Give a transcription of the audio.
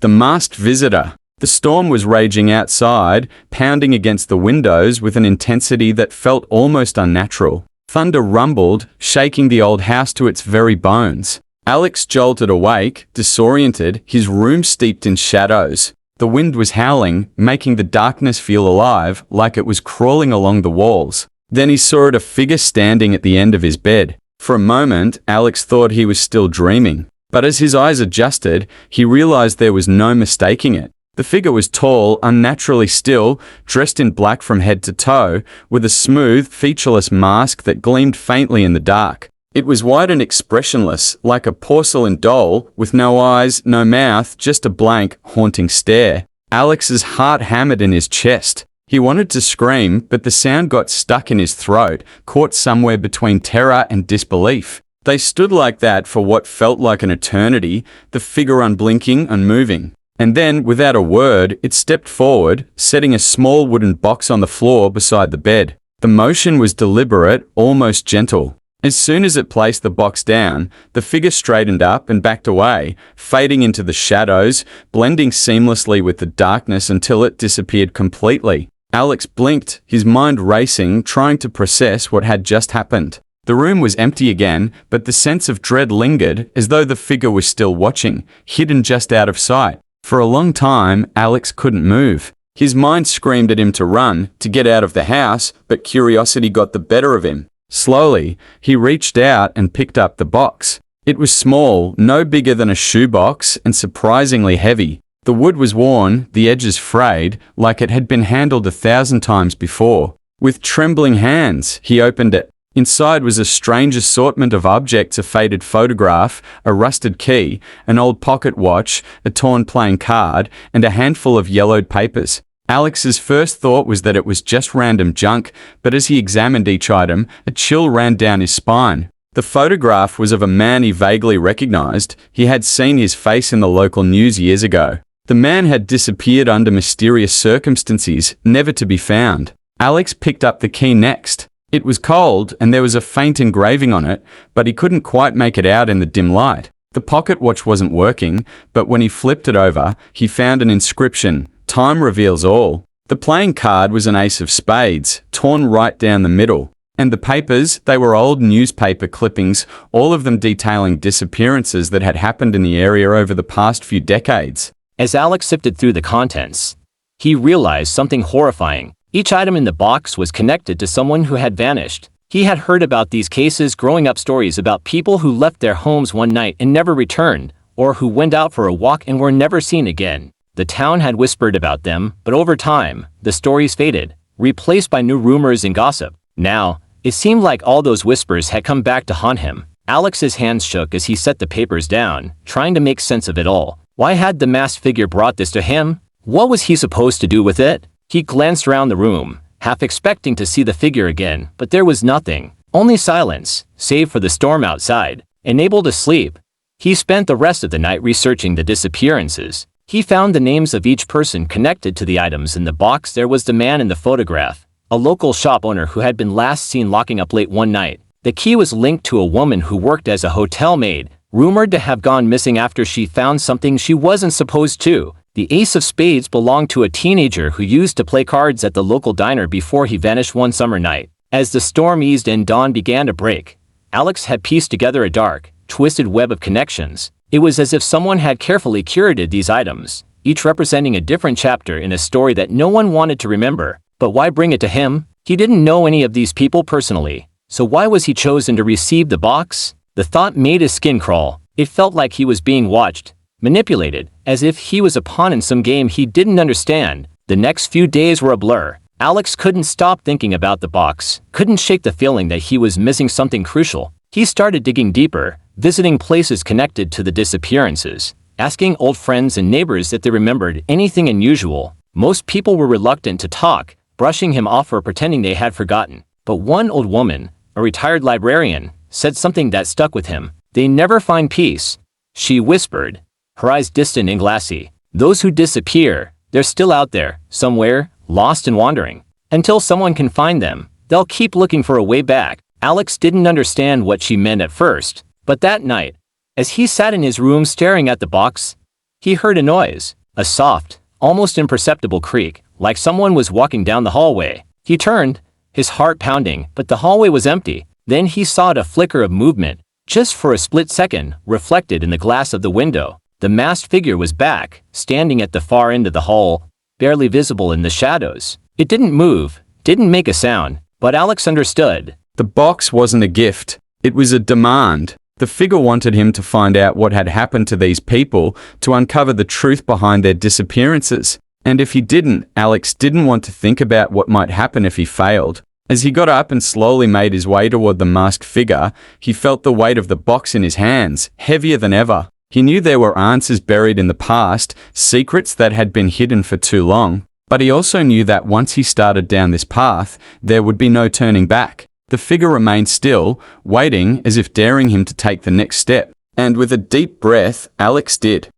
The Masked Visitor. The storm was raging outside, pounding against the windows with an intensity that felt almost unnatural. Thunder rumbled, shaking the old house to its very bones. Alex jolted awake, disoriented, his room steeped in shadows. The wind was howling, making the darkness feel alive, like it was crawling along the walls. Then he saw a figure standing at the end of his bed. For a moment, Alex thought he was still dreaming. But as his eyes adjusted, he realized there was no mistaking it. The figure was tall, unnaturally still, dressed in black from head to toe, with a smooth, featureless mask that gleamed faintly in the dark. It was white and expressionless, like a porcelain doll, with no eyes, no mouth, just a blank, haunting stare. Alex's heart hammered in his chest. He wanted to scream, but the sound got stuck in his throat, caught somewhere between terror and disbelief. They stood like that for what felt like an eternity, the figure unblinking, unmoving. And then, without a word, it stepped forward, setting a small wooden box on the floor beside the bed. The motion was deliberate, almost gentle. As soon as it placed the box down, the figure straightened up and backed away, fading into the shadows, blending seamlessly with the darkness until it disappeared completely. Alex blinked, his mind racing, trying to process what had just happened. The room was empty again, but the sense of dread lingered, as though the figure was still watching, hidden just out of sight. For a long time, Alex couldn't move. His mind screamed at him to run, to get out of the house, but curiosity got the better of him. Slowly, he reached out and picked up the box. It was small, no bigger than a shoebox, and surprisingly heavy. The wood was worn, the edges frayed, like it had been handled 1,000 times before. With trembling hands, he opened it. Inside was a strange assortment of objects: a faded photograph, a rusted key, an old pocket watch, a torn playing card, and a handful of yellowed papers. Alex's first thought was that it was just random junk, but as he examined each item, a chill ran down his spine. The photograph was of a man he vaguely recognized. He had seen his face in the local news years ago. The man had disappeared under mysterious circumstances, never to be found. Alex picked up the key next. It was cold, and there was a faint engraving on it, but he couldn't quite make it out in the dim light. The pocket watch wasn't working, but when he flipped it over, he found an inscription: "Time reveals all." The playing card was an ace of spades, torn right down the middle. And the papers, they were old newspaper clippings, all of them detailing disappearances that had happened in the area over the past few decades. As Alex sifted through the contents, he realized something horrifying. Each item in the box was connected to someone who had vanished. He had heard about these cases growing up, stories about people who left their homes one night and never returned, or who went out for a walk and were never seen again. The town had whispered about them, but over time, the stories faded, replaced by new rumors and gossip. Now, it seemed like all those whispers had come back to haunt him. Alex's hands shook as he set the papers down, trying to make sense of it all. Why had the masked figure brought this to him? What was he supposed to do with it? He glanced around the room, half expecting to see the figure again, but there was nothing. Only silence, save for the storm outside. Unable to sleep, he spent the rest of the night researching the disappearances. He found the names of each person connected to the items in the box. There was the man in the photograph, a local shop owner who had been last seen locking up late one night. The key was linked to a woman who worked as a hotel maid, rumored to have gone missing after she found something she wasn't supposed to. The ace of spades belonged to a teenager who used to play cards at the local diner before he vanished one summer night. As the storm eased and dawn began to break, Alex had pieced together a dark, twisted web of connections. It was as if someone had carefully curated these items, each representing a different chapter in a story that no one wanted to remember. But why bring it to him? He didn't know any of these people personally, so why was he chosen to receive the box? The thought made his skin crawl. It felt like he was being watched, manipulated, as if he was a pawn in some game he didn't understand. The next few days were a blur. Alex couldn't stop thinking about the box, couldn't shake the feeling that he was missing something crucial. He started digging deeper, visiting places connected to the disappearances, asking old friends and neighbors if they remembered anything unusual. Most people were reluctant to talk, brushing him off or pretending they had forgotten. But one old woman, a retired librarian, said something that stuck with him. "They never find peace," she whispered, her eyes distant and glassy. "Those who disappear, they're still out there, somewhere, lost and wandering. Until someone can find them, they'll keep looking for a way back." Alex didn't understand what she meant at first, but that night, as he sat in his room staring at the box, He heard a noise, a soft, almost imperceptible creak, like someone was walking down the hallway. He turned, his heart pounding, but the hallway was empty. Then he saw a flicker of movement, just for a split second, reflected in the glass of the window. The masked figure was back, standing at the far end of the hall, barely visible in the shadows. It didn't move, didn't make a sound, but Alex understood. The box wasn't a gift. It was a demand. The figure wanted him to find out what had happened to these people, to uncover the truth behind their disappearances. And if he didn't, Alex didn't want to think about what might happen if he failed. As he got up and slowly made his way toward the masked figure, he felt the weight of the box in his hands, heavier than ever. He knew there were answers buried in the past, secrets that had been hidden for too long. But he also knew that once he started down this path, there would be no turning back. The figure remained still, waiting as if daring him to take the next step. And with a deep breath, Alex did.